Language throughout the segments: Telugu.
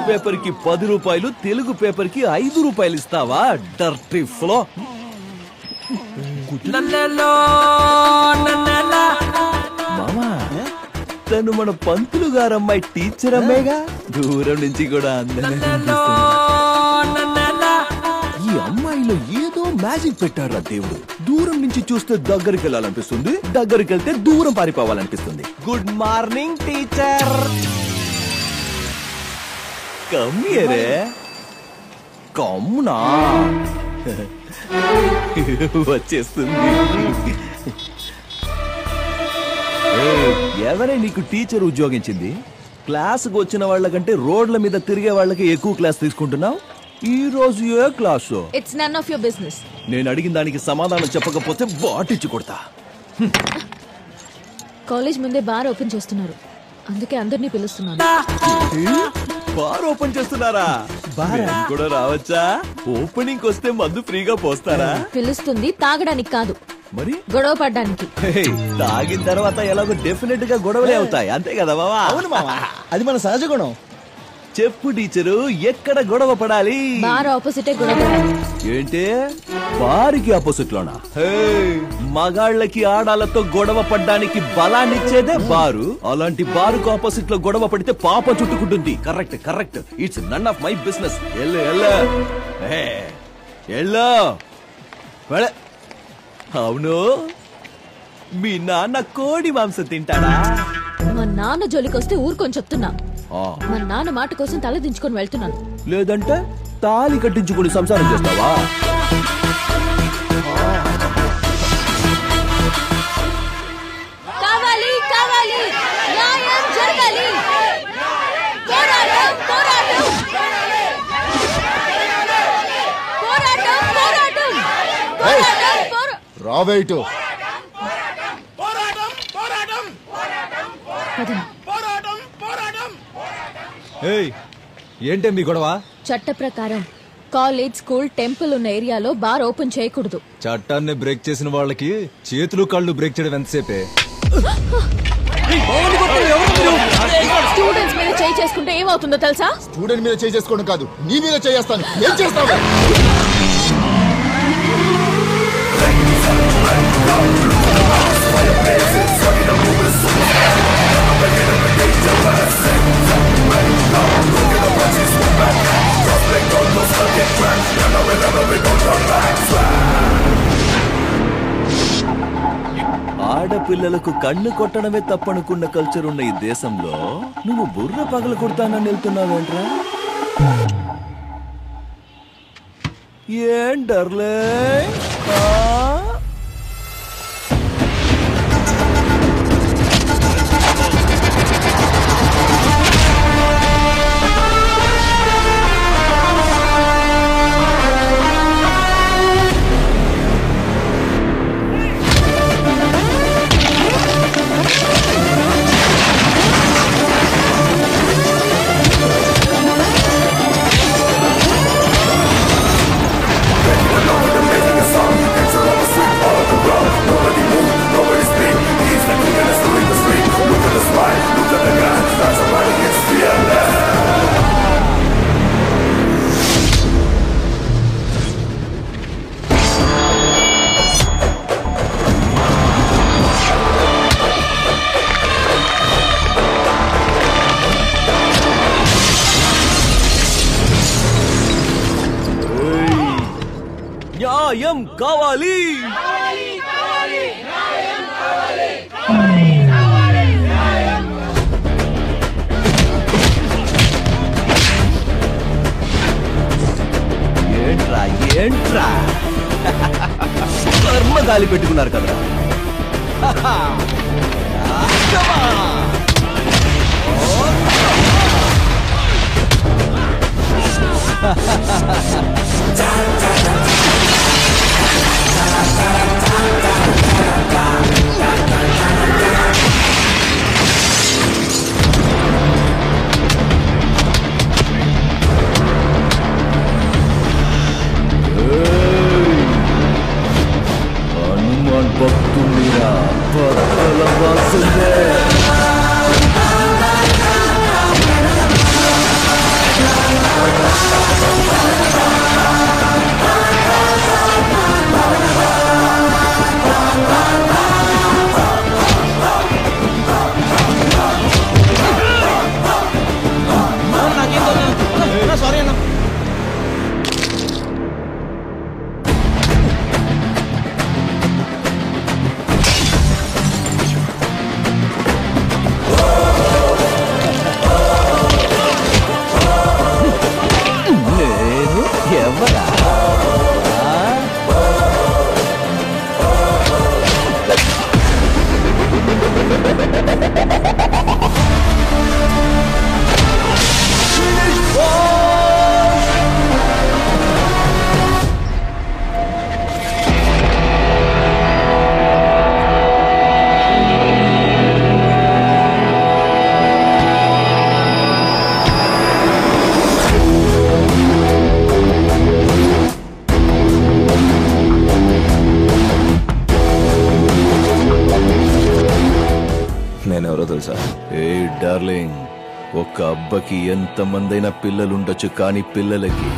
పేపర్ కి 10 రూపాయలు, తెలుగు పేపర్ కి 5 రూపాయలు ఇస్తావా? Dirty flow. మామా, తను మన పంతులు గారమ్మాయి టీచర్ అమ్మాయిగా. దూరం నుంచి కూడా అందంగా. ఈ అమ్మాయిలో ఏదో మ్యాజిక్ పెట్టారా దేవుడు. దూరం నుంచి చూస్తే దగ్గరికి వెళ్ళాలనిపిస్తుంది, దగ్గరికి వెళ్తే దూరం పారిపోవాలనిపిస్తుంది. Good morning teacher. కమ్మియరే కమ్మునా వచ్చేస్తుంది. ఎవరే నీకు టీచర్ ఉద్యోగించింది? క్లాసుకు వచ్చిన వాళ్ళకంటే రోడ్ల మీద తిరిగే వాళ్ళకి ఎక్కువ క్లాస్ తీసుకుంటున్నావు. ఈ రోజు ఏ class? It's none of your business. నేను అడిగిన దానికి సమాధానం చెప్పకపోతే బాటిచ్చి కొడతా. కాలేజ్ ముందే బార్ ఓపెన్ చేస్తున్నారు, అందుకే అందరినీ పిలుస్తున్నాను. బార్ ఓపెన్ చేస్తున్నారా? బార్ కూడా రావచ్చా? ఓపెనింగ్ వస్తే మందు ఫ్రీగా పోస్తారా? పిలుస్తుంది తాగడానికి కాదు, మరి గొడవ పడ్డానికి. తాగిన తర్వాత ఎలాగో డెఫినెట్ గా గొడవలే అవుతాయి, అంతే కదా బావా? అవును మావా, అది మన సహజ గుణం. చెప్పు టీచరు, ఎక్కడ గొడవ పడాలి? బార్ ఆపోజిటే గొడవ పడాలి. ఏంటి బారికి ఆపోజిట్ లోనా? మగాళ్ళకి ఆడాలతో గొడవ పడ్డానికి బలాన్నిచ్చేదే బారు. అలాంటి బారుకు ఆపోజిట్ లో గొడవ పడితే పాప చుట్టుకుంటుంది. Correct correct. It's none of my business. అవును, మీ నాన్న కోడి మాంసం తింటాడా? మా నాన్న జోలికొస్తే ఊరుకొని చెప్తున్నా. మా నాన్న మాట కోసం తల దించుకొని వెళ్తున్నాను. లేదంటే తాళి కట్టించుకుని సంసారం చేస్తావా? కావాలి కావాలి, న్యాయం జరగాలి. పోరాటం పోరాటం పోరాటం పోరాటం పోరాటం. రావేటు ఏంటే మీ గొడవ? చట్ట ప్రకారం కాలేజ్, స్కూల్, టెంపుల్ ఉన్న ఏరియాలో బార్ ఓపెన్ చేయకూడదు. చట్టాన్ని బ్రేక్ చేసిన వాళ్ళకి చేతులు కళ్ళు బ్రేక్ చేయడం ఎంతసేపే? స్టూడెంట్స్ మీద చేయి చేసుకుంటే ఏమవుతుందో తెలుసా? స్టూడెంట్ మీద చేయి చేసుకోవడం కాదు, నీ మీద చేస్తాను. ఏం చేస్తావు? ఆడపిల్లలకు కన్ను కొట్టడమే తప్పనుకున్న కల్చర్ ఉన్న ఈ దేశంలో నువ్వు బుర్ర పగల కొడతానని వెళ్తున్నావేంట్రా? ఏంటర్లే న్యాయం కావాలి. ఏంట్రా ఏంట్రా కర్మ గాలి పెట్టుకున్నారు కదా. హనుమాన్ భక్తుడిరా, భక్తుల వాసుడే. నేనెవరో తెలుసా? ఏ డార్లింగ్, ఒక్క అబ్బకి ఎంతమందైనా పిల్లలుండొచ్చు, కానీ పిల్లలకి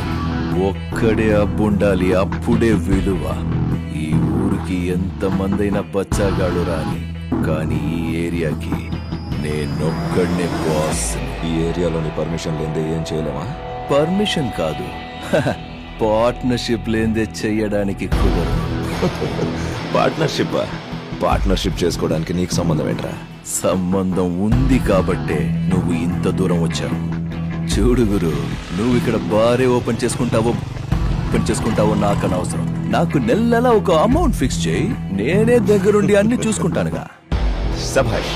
ఒక్కడే అబ్బుండాలి, అప్పుడే విలువ. ఈ ఊరికి ఎంతమందైనా బచ్చాగాడు రాని, కానీ ఈ ఏరియాకి నేనొక్కడనే బాస్. ఈ ఏరియాలోని పర్మిషన్ లేదే ఏం చేయలేమా? పర్మిషన్ కాదు, పార్ట్నర్షిప్ లేదే చెయ్యడానికి కుదరదు. పార్ట్నర్షిప్ చేసుకోవడానికి నీకు సంబంధం ఏంట్రా? సంబంధం ఉంది కాబట్టే నువ్వు ఇంత దూరం వచ్చావు. చూడు గురు, నువ్వు ఇక్కడ బారే ఓపెన్ చేసుకుంటావో నాకు అనవసరం. నాకు నెల ఒక అమౌంట్ ఫిక్స్ చేయి, నేనే దగ్గరుండి అన్ని చూసుకుంటానుగా. సభాష్.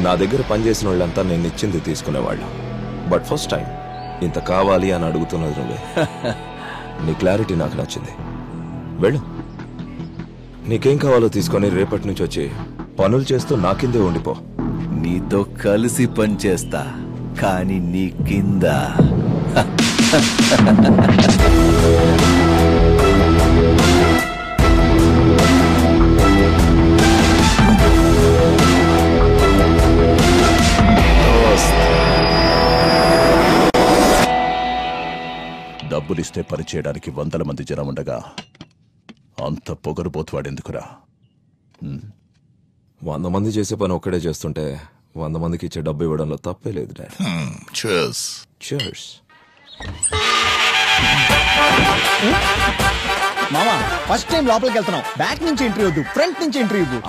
నా దగ్గర పనిచేసిన వాళ్ళంతా నేను ఇచ్చింది తీసుకునేవాళ్ళు. బట్ ఫస్ట్ టైం ఇంత కావాలి అని అడుగుతున్నది నువ్వే. నీ క్లారిటీ నాకు నచ్చింది. వెళ్ళు, నీకేం కావాలో తీసుకొని రేపటి నుంచి వచ్చి పనులు చేస్తూ నా కిందే ఉండిపో. నీతో కలిసి పని చేస్తా, కానీ నీ కింద. డబ్బులిస్తే పని చేయడానికి 100 మంది జనం ఉండగా అంత పొగరుబోతువాడెందుకురా? 100 మంది చేసే పని ఒక్కడే చేస్తుంటే 100 మందికి ఇచ్చే డబ్బు ఇవ్వడంలో తప్పే లేదు డాడ్. Cheers. మామా, ఫస్ట్ టైం లోపలికి వెళ్తున్నాం. బ్యాక్ నుంచి ఎంట్రీ వద్దు, ఫ్రంట్ నుంచి ఎంట్రీ ఇవ్వు.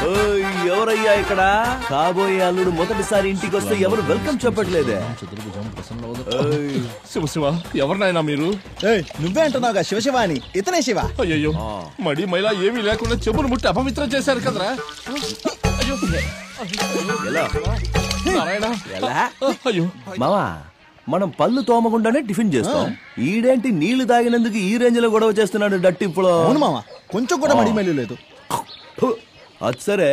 ఓయ్, ఎవరయ్యా ఇక్కడ? కాబోయే అల్లుడు మొదటిసారి ఇంటికి వస్తే ఎవరు వెల్కమ్ చెప్పట్లేదే. శివ ఎవరినైనా మీరు? నువ్వే అంటున్నావుగా శివ అని. ఇతనే శివ. అయ్యో, మడి మైలా ఏమీ లేకుండా చెప్పులు ముట్టి అపవిత్రం చేశారు కదరా. అయ్యో అయ్యో మావా, మనం పళ్ళు తోమకుండానే టిఫిన్ చేస్తాం. ఈడేంటి నీళ్లు తాగినందుకు ఈ రేంజ్ లో గొడవ చేస్తున్నాడు డట్టింపులో? అవును మామా, కొంచెం కూడా మడి మళ్ళీ లేదు. అది సరే,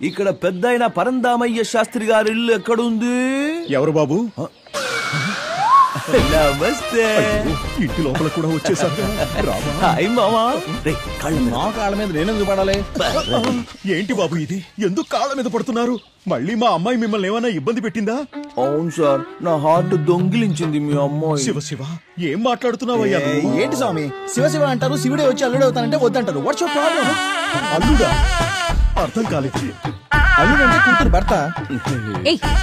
ఇక్కడ పెద్దయిన పరందామయ్య శాస్త్రి గారి ఇల్లు ఎక్కడుంది? ఎవరు బాబు? నమస్తే. ఇంటి లోపల కూడా వచ్చేసారు. హాయ్ మామా. నా కాళ్ళ మీద నేనెందుకు పడాలి? ఏంటి బాబు ఇది? ఎందుకు కాళ్ళ మీద పడుతున్నారు? మళ్ళీ మా అమ్మాయి మిమ్మల్ని ఏమైనా ఇబ్బంది పెట్టిందా? అవును సార్, నా హార్ట్ దొంగిలించింది మీ అమ్మాయి. శివ ఏం మాట్లాడుతున్నావయ్యా? ఏంటి స్వామి, శివ అంటారు, శివుడే వచ్చి అల్లుడు అవుతానంటే వద్దంటారు. What's your problem? అల్లుడా? అర్థం కాలేదు. అల్లుడంటే కూతురు భర్త.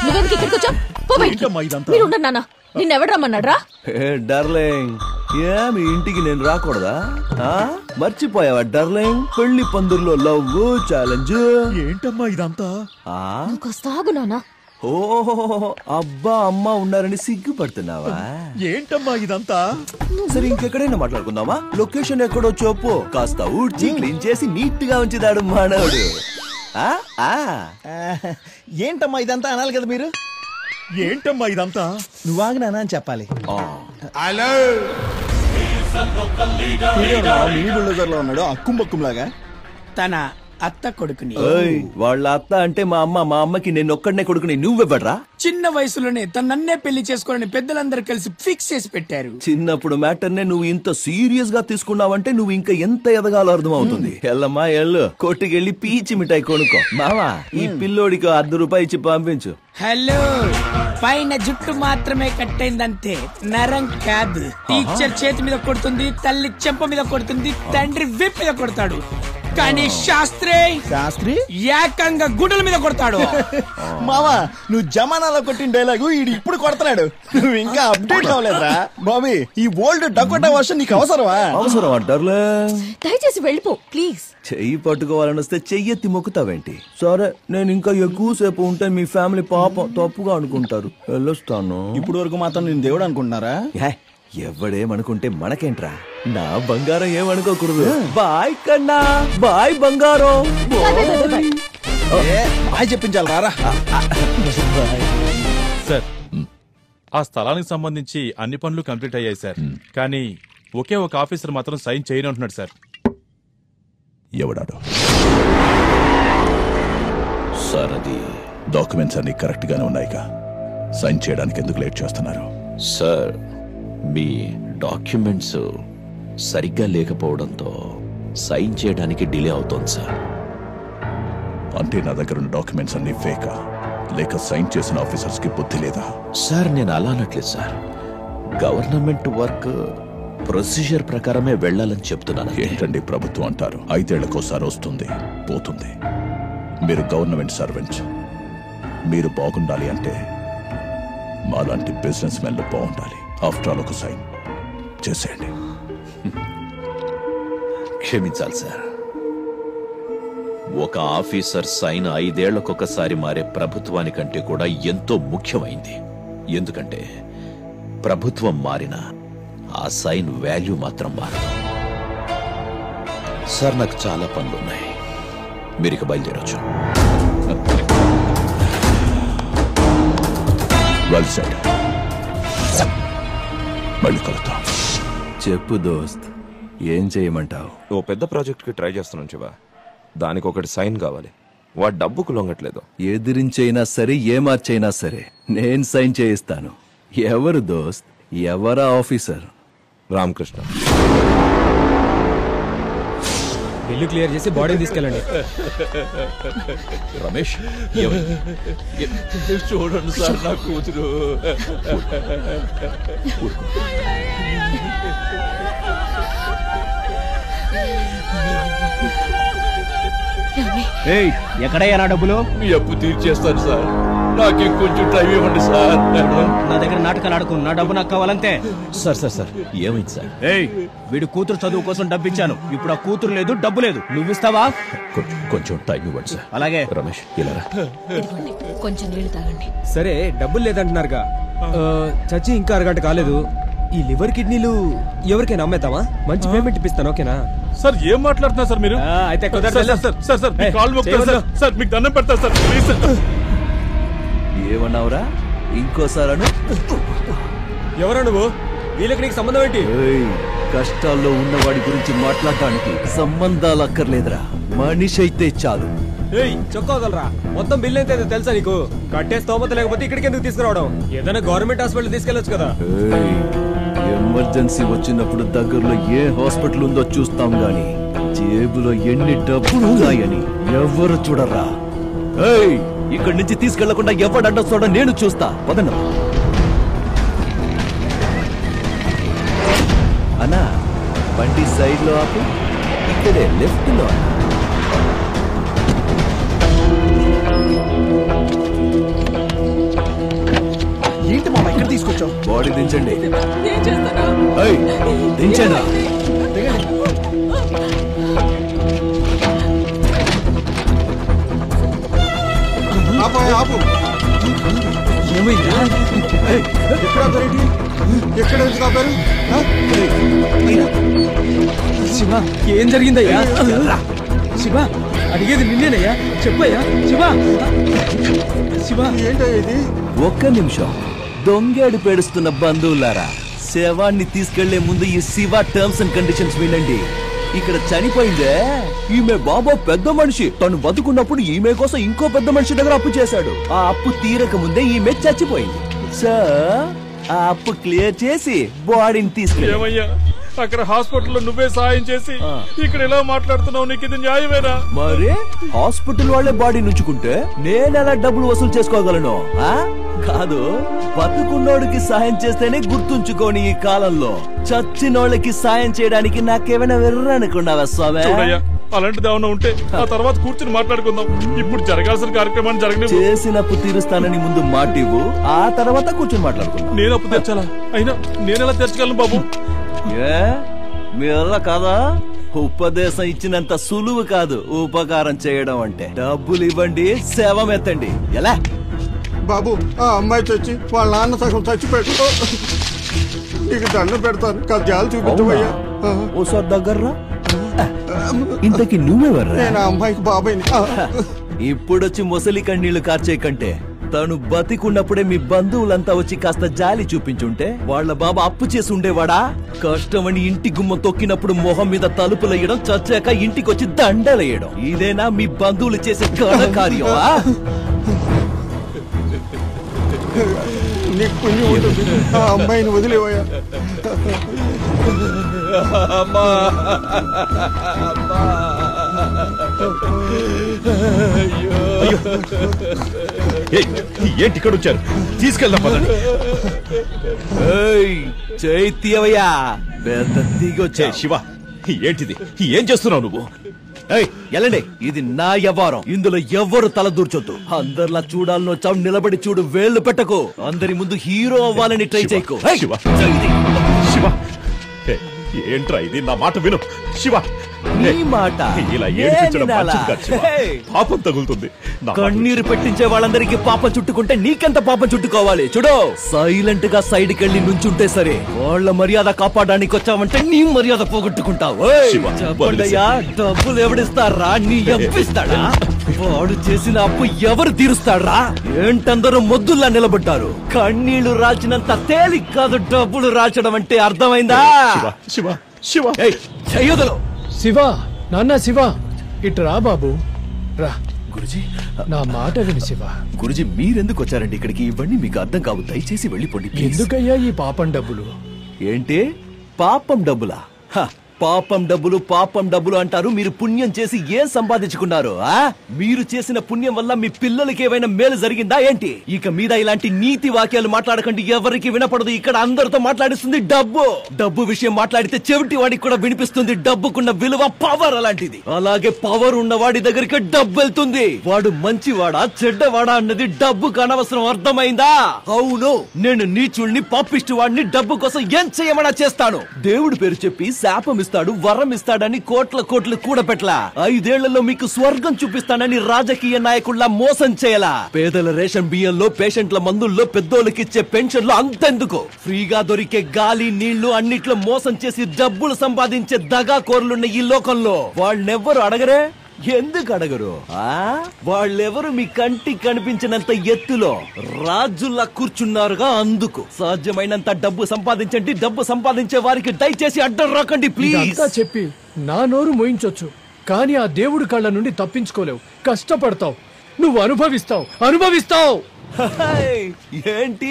నువ్వెందుకు ఇక్కడికి వచ్చావు? మీరు ఉండరు నాన్న. నిన్నెవడు రమ్మన్నాడ్రా? డార్లింగ్, ఏమి ఇంటికి నేను రాకూడదా? మర్చిపోయావా డార్లింగ్? పెళ్లి పందిర్లో లవ్ ఛాలెంజ్. ఏంటమ్మా ఇదంతా? సాగు నాన్న. ఓహో, అబ్బా అమ్మ ఉన్నారని సిగ్గుపడుతున్నావా? ఏంటమ్మా ఇదంతా? సరే, ఇంకెక్కడైనా మాట్లాడుకుందామా? లొకేషన్ ఎక్కడో చెప్పు. కాస్త ఊడ్చి క్లీన్ చేసి నీట్ గా ఉంచుతాడు మానవుడు. ఏంటమ్మా ఇదంతా అనాలి కదా మీరు. ఏంటమ్మా ఇదంతా? నువ్వు ఆగినానా అని చెప్పాలి. మినీ బుల్డోజర్ లో ఉన్నాడు, అక్కుంబక్కుంలాగా. తన అత్త కొడుకుని. వాళ్ళ అత్త అంటే మా అమ్మకి నేను ఒక్కడనే కొడుకుని. నువ్వెవ్వడ్రా? చిన్న వయసులోనే తన నన్నే పెళ్లి చేసుకోవాలని పెద్దలందరూ కలిసి ఫిక్స్ చేసి పెట్టారు. చిన్నప్పుడు మ్యాటర్నే నువ్వు ఇంత సీరియస్ గా తీసుకున్నావంటే నువ్వు ఇంకా ఎంత ఎదగాలో అర్థం అవుతుంది. ఎల్లమ్మా ఎల్లు, కొట్టుకెళ్ళి పీచి మిఠాయి కొనుక్కో. మావా, ఈ పిల్లోడికి 10 రూపాయలు ఇచ్చి పంపించు. హలో, పైన జుట్టు మాత్రమే కట్టయిందంతే, నరం కాదు. టీచర్ చేతి మీద కొడుతుంది, తల్లి చెంప మీద కొడుతుంది, తండ్రి విప్ మీద కొడతాడు. కానీ శాస్త్రి ఏకంగా గుడ్డల మీద కొడతాడు. మావా, నువ్వు జమానాలో కొట్టిన డైలాగు ఈడు ఇప్పుడు కొడతాడు. నువ్వు ఇంకా అప్డేట్ అవ్వలేదురా బాబీ. ఈ ఓల్డ్ డకోటా వర్షన్ నీకు అవసరమా? అవసరం అంటారులే. దయచేసి వెళ్ళిపో ప్లీజ్. చెయ్యి పట్టుకోవాలని వస్తే చెయ్యెత్తి మొక్కుతావేంటి? సరే, నేను ఇంకా ఎక్కువసేపు ఉంటే మీ ఫ్యామిలీ పాపం తప్పుగా అనుకుంటారు. వెళ్ళొస్తాను. ఇప్పుడు వరకు మాత్రం నేను దేవుడు అనుకుంటున్నారా? ఎవడేమనుకుంటే మనకేంట్రా? నా బంగారం ఏమనుకోకూడదు. బాయ్ కన్నా, బాయ్ బంగారం. బాయ్ చెప్పించాలి రారా. సార్, ఆ స్థలానికి సంబంధించి అన్ని పనులు కంప్లీట్ అయ్యాయి సార్. కానీ ఒకే ఒక ఆఫీసర్ మాత్రం సైన్ చేయను అంటున్నాడు సార్. ఎవడాడు? సార్, అది డాక్యుమెంట్స్ అన్ని కరెక్ట్ గానే ఉన్నాయిగా. సైన్ చేయడానికి ఎందుకు లేట్ చేస్తున్నారు? సార్, మీ డాక్యుమెంట్స్ సరిగ్గా లేకపోవడంతో సైన్ చేయడానికి డిలే అవుతోంది సార్. అంటే నా దగ్గర ఉన్న డాక్యుమెంట్స్ అన్ని ఫేకా, లేక సైన్ చేసిన ఆఫీసర్స్ కి బుద్ధి లేదా? సార్ నేను అలా అనట్లేదు సార్. గవర్నమెంట్ వర్క్ ప్రొసీజర్ ప్రకారమే వెళ్ళాలని చెప్తున్నాను. ఏంటండి ప్రభుత్వం అంటారు, 5 ఏళ్లకోసారి వస్తుంది పోతుంది. మీరు గవర్నమెంట్ సర్వెంట్, మీరు బాగుండాలి అంటే మాలాంటి బిజినెస్ మెన్లు బాగుండాలి. ఆఫ్టర్ ఆల్ ఒక సైన్ చేసేయండి. క్షమించాలి సార్. ఒక ఆఫీసర్ సైన్ 5 ఏళ్లకొకసారి మారే ప్రభుత్వానికంటే కూడా ఎంతో ముఖ్యమైంది. ఎందుకంటే ప్రభుత్వం మారినా ఆ సైన్ వాల్యూ మాత్రం మారదు. సార్ నాకు చాలా పనులున్నాయి, మీరు ఇక బయలుదేరొచ్చు. Well said. మళ్ళీ కలుద్దాం. చెప్పు దోస్త్, ఏం చేయమంటావు? ఓ పెద్ద ప్రాజెక్ట్ కి ట్రై చేస్తున్నాను శివ. దానికి ఒకటి సైన్ కావాలి. వాడు డబ్బుకు లొంగట్లేదు. ఎదిరించైనా సరే ఏమార్చైనా సరే నేను సైన్ చేయిస్తాను. ఎవరు దోస్త్, ఎవరా ఆఫీసర్? రామకృష్ణ. బిల్లు క్లియర్ చేసి బాడీ తీసుకెళ్ళండి. రమేష్ చూడండి సార్ నా కూతురు. ఎక్కడయ్యా నా డబ్బులు? మీ అప్పు తీర్చేస్తాను సార్, నాకు కొంచెం టైం ఇవ్వండి సార్. నా దగ్గర నాటకాలు ఆడుకో, నా డబ్బు నాకు కావాలంతే. సార్ సార్ సార్ ఏమైంది సార్? వీడి కూతురు చదువు కోసం డబ్బు ఇచ్చాను, ఇప్పుడు ఆ కూతురు లేదు, డబ్బు లేదు. నువ్వు ఇస్తావా? కొంచెం టైం ఇవ్వండి సార్. అలాగే. రమేష్ ఇలా రా. ఇదిగోండి, కొంచెం నీళ్లు తాగండి. సరే డబ్బులు లేదంటున్నారుగా, చచ్చి ఇంకా అరగంట కాలేదు. ఈ లివర్ కిడ్నీలు ఎవరికైనా అమ్మేద్దామా? మంచి పేమెంట్ ఇప్పిస్తాను, ఓకేనా? సార్ ఏం మాట్లాడుతున్నారు సార్ మీరు? అయితే సార్ మీకు దండం పెడతారు సార్, ప్లీజ్ సార్. ఏమన్నావురా? ఇంకోసారను. ఎవరా నువ్వు? వీళ్ళకి నీకు సంబంధం ఏంటి? కష్టాల్లో ఉన్నవాడి గురించి మాట్లాడటానికి సంబంధాలు అక్కర్లేదురా, మనిషి అయితే చాలు. చొక్కోగలరా? మొత్తం బిల్ అయితే తెలుసా నీకు? కట్టే స్తోమత లేకపోతే ఇక్కడికి ఎందుకు తీసుకురావడం? ఏదైనా గవర్నమెంట్ హాస్పిటల్ తీసుకెళ్లొచ్చు కదా. ఎమర్జెన్సీ వచ్చినప్పుడు దగ్గరలో ఏ హాస్పిటల్ ఉందో చూస్తాం గాని జేబులో ఎన్ని డబ్బులు ఉన్నాయని ఎవరు చూడరా. ఇక్కడి నుంచి తీసుకెళ్లకుండా ఎవడడ్డొస్తాడో నేను చూస్తా. పదన్నా అన్నా, బండి సైడ్ లో ఆపు, ఇక్కడే లెఫ్ట్ లో. ఏంటి మామ ఇక్కడ తీసుకొచ్చావు? బాడీ దించండి. దించండి. శివ ఏం జరిగిందయ్యా? శివ అడిగేది నిన్నేనయ్యా, చెప్పయ్యా. శివ శివ ఏంటయ్యా ఇది? ఒక్క నిమిషం. దొంగేడు పేడుస్తున్న బంధువులారా, శవాన్ని తీసుకెళ్లే ముందు ఈ శివ టర్మ్స్ అండ్ కండిషన్స్ వినండి. ఇక్కడ చనిపోయిందే ఈమె బాబా పెద్ద మనిషి. తను బతుకున్నప్పుడు ఈమె కోసం ఇంకో పెద్ద మనిషి దగ్గర అప్పు చేశాడు. ఆ అప్పు తీరక ముందే ఈమె చచ్చిపోయింది. సార్ ఆ అప్పు క్లియర్ చేసి బాడీని తీసుకెళ్ళి అక్కడ హాస్పిటల్లో నువ్వే సాయం చేసి ఇక్కడ ఎలా మాట్లాడుతున్నావు? నీకు ఇది న్యాయమేనా? మరి హాస్పిటల్ వాళ్ళే బాడీ నుంచుకుంటే నేనెలా డబ్బులు వసూలు చేసుకోగలను? కాదు, బతుకున్నోడికి సాయం చేస్తేనే గుర్తుంచుకోని ఈ కాలంలో చచ్చినోళ్ళకి సాయం చేయడానికి నాకేమైనా వెర్రనుకున్నావా స్వామి? అలాంటిది ఏమైనా ఉంటే ఆ తర్వాత కూర్చుని మాట్లాడుకుందాం. ఇప్పుడు జరగాల్సిన కార్యక్రమాన్ని జరగని. చేసినప్పు తీరుస్తానని ముందు మాటివ్వు, ఆ తర్వాత కూర్చుని మాట్లాడుకుందాం. నేను అప్పు తెచ్చాలా? అయినా నేనెలా తెచ్చగలను బాబు? మీ వల్ల కాదా? ఉపదేశం ఇచ్చినంత సులువు కాదు ఉపకారం చేయడం అంటే. డబ్బులు ఇవ్వండి, శవం ఎత్తండి. ఎలా బాబు? ఆ అమ్మాయి చచ్చి వాళ్ళ నాన్న సగం చచ్చిపోయాడు. నీకు దండం పెడతాను, కజ్జాలు చూపించవయ్యా. ఓసారి దగ్గర్రా. ఇంతకి నువ్వెవర్రా? నేను ఆ అమ్మాయికి బాబాయ్ని. ఇప్పుడొచ్చి ముసలి కన్నీళ్లు కార్చే కంటే తను బతికున్నప్పుడే మీ బంధువులంతా వచ్చి కాస్త జాలి చూపించుంటే వాళ్ళ బాబా అప్పు చేసి ఉండేవాడా? కష్టమని ఇంటి గుమ్మ తొక్కినప్పుడు మొహం మీద తలుపులేయడం, చచ్చాక ఇంటికొచ్చి దండలేయడం, ఇదేనా మీ బంధువులు చేసే ఘనకార్యం? నీకు పుణ్యం ఉంటుంది, ఆ అమ్మాయిని వదిలేవయ్యా. అమ్మా ఏంటి ఇక్కడ వచ్చారు? తీసుకెళ్దాం పదండి. చైత్యవయ్యా పెద్ద దిగొచ్చా. శివ, ఏంటిది? ఏం చేస్తున్నావు నువ్వు? ఎలాండి, ఇది నా వ్యవహారం. ఇందులో ఎవ్వరు తల దూర్చొద్దు. అందరిలా చూడాలని వచ్చావు, నిలబడి చూడు, వేళ్లు పెట్టకు. అందరి ముందు హీరో అవ్వాలని ట్రై చేయకు. శివ, ఏంట్రా ఇది? నా మాట విను శివ. నీ మాట ఇలా ఏడ్పించడం మంచిది కాదు శివ. పాపం తగులుతుంది. కన్నీరు పెట్టించే వాళ్ళందరికీ పాపం చుట్టుకుంటే నీకెంత పాపం చుట్టుకోవాలి? చూడు, సైలెంట్ గా సైడ్ కెళ్ళి నుంచుంటే సరే. వాళ్ళ మర్యాద కాపాడడానికి వచ్చావంటే నీ మర్యాద పోగొట్టుకుంటావు. చెప్పండియా, డబ్బులు ఎవడిస్తారా? నీ ఎవ్విస్తాడా? వాడు చేసిన అప్పు ఎవరు తీరుస్తాడా? ఏంటందరూ మొద్దుల్లా నిలబడ్డారు. కన్నీళ్లు రాల్చినంత తేలిక కాదు డబ్బులు రాల్చడం అంటే. అర్థమైందా? శివ, శివ, చెయ్యదులు. శివ, నాన్న శివ, ఇటు రా బాబు, రా. గురుజీ, నా మాట విని శివ. గురుజీ, మీరెందుకు వచ్చారండి ఇక్కడికి? ఇవన్నీ మీకు అర్థం కావు, దయచేసి వెళ్ళిపోండి. ఎందుకయ్యా ఈ పాపం డబ్బులు? ఏంటి పాపం డబ్బులా? పాపం డబ్బులు పాపం డబ్బులు అంటారు. మీరు పుణ్యం చేసి ఏం సంపాదించుకున్నారు? మీరు చేసిన పుణ్యం వల్ల మీ పిల్లలకి ఏమైనా మేలు జరిగిందా ఏంటి? ఇక మీద ఇలాంటి నీతి వాక్యాలు మాట్లాడకండి, ఎవరికి వినపడదు. ఇక్కడ అందరితో మాట్లాడిస్తుంది డబ్బు. డబ్బు విషయం మాట్లాడితే చెవిటి వాడికి కూడా వినిపిస్తుంది. డబ్బుకున్న విలువ పవర్ అలాంటిది. అలాగే పవర్ ఉన్న వాడి దగ్గరికి డబ్బు వెళ్తుంది. వాడు మంచివాడా చెడ్డవాడా అన్నది డబ్బుకు అనవసరం. అర్థమైందా? అవును, నేను నీచుల్ని పాపిష్టి వాడిని డబ్బు కోసం ఏం చేయమన్నా చేస్తాను. దేవుడి పేరు చెప్పి శాపం ఇస్తాడు, వరం ఇస్తాడని కోట్లు కూడపెట్టలా. 5 ఏళ్లలో మీకు స్వర్గం చూపిస్తానని రాజకీయ నాయకుల్లా మోసం చేయలా. పేదల రేషన్ బియ్యంలో, పేషెంట్ల మందుల్లో, పెద్దోళ్ళకిచ్చే పెన్షన్లు అంతెందుకు, ఫ్రీగా దొరికే గాలి నీళ్లు అన్నిట్లో మోసం చేసి డబ్బులు సంపాదించే దగాకోర్లున్న ఈ లోకంలో వాళ్ళెవ్వరు అడగరే? ఎందుకు అడగరు? వాళ్ళెవరు మీ కంటికి కనిపించినంత ఎత్తులో రాజుల్లా కూర్చున్నారుగా. అందుకు సాధ్యమైనంత డబ్బు సంపాదించండి. డబ్బు సంపాదించే వారికి దయచేసి అడ్డం రాకండి ప్లీజ్. చెప్పి నా నోరు మోయించొచ్చు, కానీ ఆ దేవుడి కళ్ళ నుండి తప్పించుకోలేవు. కష్టపడతావు, నువ్వు అనుభవిస్తావు. ఏంటి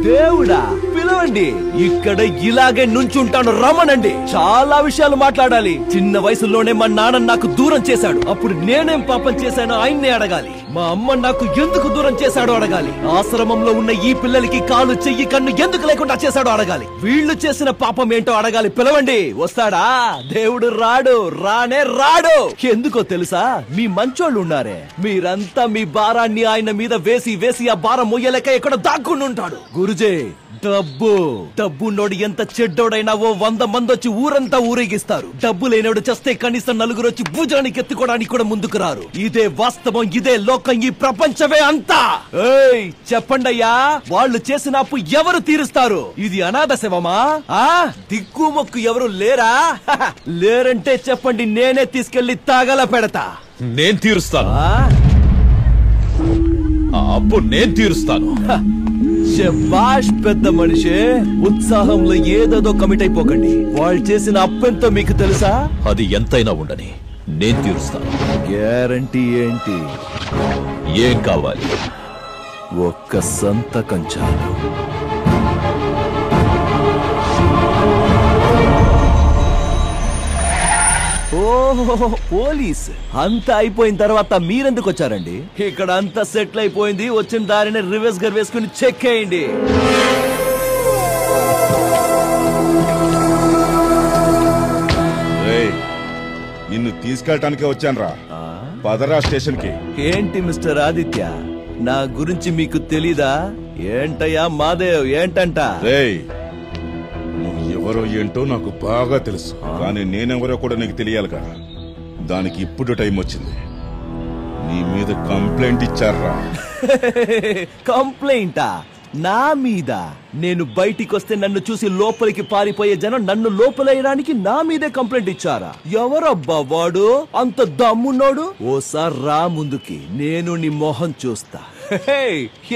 దేవుడా? పిలవండి, ఇక్కడ ఇలాగే నుంచుంటాను, రమ్మనండి. చాలా విషయాలు మాట్లాడాలి. చిన్న వయసులోనే మా నాన్న నాకు దూరం చేశాడు. అప్పుడు నేనేం పాపం చేశానో ఆయన్నే అడగాలి. మా అమ్మ నాకు ఎందుకు దూరం చేశాడో అడగాలి. ఆశ్రమంలో ఉన్న ఈ పిల్లలకి కాలు, చెయ్యి, కన్ను ఎందుకు లేకుండా చేశాడో అడగాలి. వీళ్ళు చేసిన పాపం ఏంటో అడగాలి. పిలవండి. వస్తాడా? దేవుడు రాడు, రానే రాడు. ఎందుకో తెలుసా? మీ మంచోళ్ళు ఉన్నారే, మీరంతా మీ భారాన్ని ఆయన మీద వేసి వేసి ఆ భారం మొయ్యలేక ఎక్కడ దాక్కుని ఉంటాడు. గురుజీ, డబ్బున్నోడు ఎంత చెడ్డోడైనా 100 మంది వచ్చి ఊరంతా ఊరేగిస్తారు. డబ్బు లేనోడు చస్తే కనీసం 4 వచ్చి భుజానికి ఎత్తుకోవడానికి కూడా ముందుకు రారు. ఇదే వాస్తవం, ఇదే లోకం, ఈ ప్రపంచమే అంతా. చెప్పండయ్యా, వాళ్ళు చేసిన అప్పు ఎవరు తీరుస్తారు? ఇది అనాథ శవమా? దిక్కు మొక్కు ఎవరు లేరా? లేరంటే చెప్పండి, నేనే తీసుకెళ్లి తాగల పెడతా. నేను తీరుస్తాను. అప్పు నేను తీరుస్తాను. శభాష్ పెద్ద మనిషి. ఉత్సాహంలో ఏదేదో కమిట్ అయిపోకండి. వాళ్ళు చేసిన అప్పెంతో మీకు తెలుసా? అది ఎంతైనా ఉండని నేను తీరుస్తాను. గ్యారంటీ ఏంటి? ఏం కావాలి? ఒక్క సంతకం చాలు. ఓహో, పోలీస్. అంతా అయిపోయిన తర్వాత మీరెందుకు వచ్చారండి? ఇక్కడ అంతా సెటిల్ అయిపోయింది. వచ్చిన దారిని రివర్స్ గర్ వేసుకుని చెక్ అయ్యండి. నిన్ను తీసుకెళ్ళటానికే వచ్చానురా. పదరా స్టేషన్ కి. ఏంటి మిస్టర్ ఆదిత్య, నా గురించి మీకు తెలీదా? ఏంటయ్యా మాదేవ్, ఏంటంట? ఎవరో ఏంటో నాకు బాగా తెలుసు, కానీ నేనెవరో కూడా నీకు తెలియాలిగా. దానికి ఇప్పుడు టైం వచ్చింది. నీ మీద కంప్లైంట్ ఇచ్చారా? కంప్లైంటా? నా మీద? నేను బయటికి వస్తే నన్ను చూసి లోపలికి పారిపోయే జనం నన్ను లోపలేయడానికి నా మీదే కంప్లైంట్ ఇచ్చారా? ఎవరబ్బా వాడు? అంత దమ్మున్నాడు? ఓసారి రా ముందుకి, నేను నీ మొహం చూస్తా.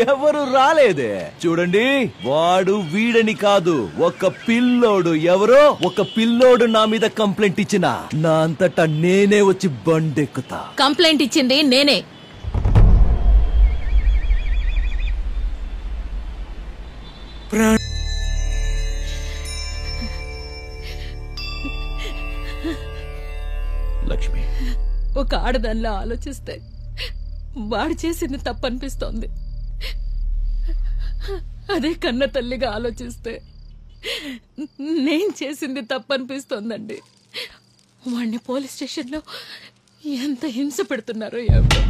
ఎవరు రాలేదే. చూడండి, వాడు వీడని కాదు, ఒక పిల్లోడు. ఎవరో ఒక పిల్లోడు నా మీద కంప్లైంట్ ఇచ్చినా నా అంతటా నేనే వచ్చి బండెక్కుతా. కంప్లైంట్ ఇచ్చింది నేనే. ఒక ఆడదానిలా ఆలోచిస్తే వాడు చేసింది తప్పనిపిస్తోంది. అదే కన్న తల్లిగా ఆలోచిస్తే నేను చేసింది తప్పనిపిస్తోందండి. వాడిని పోలీస్ స్టేషన్లో ఎంత హింస పెడుతున్నారో ఎవరు.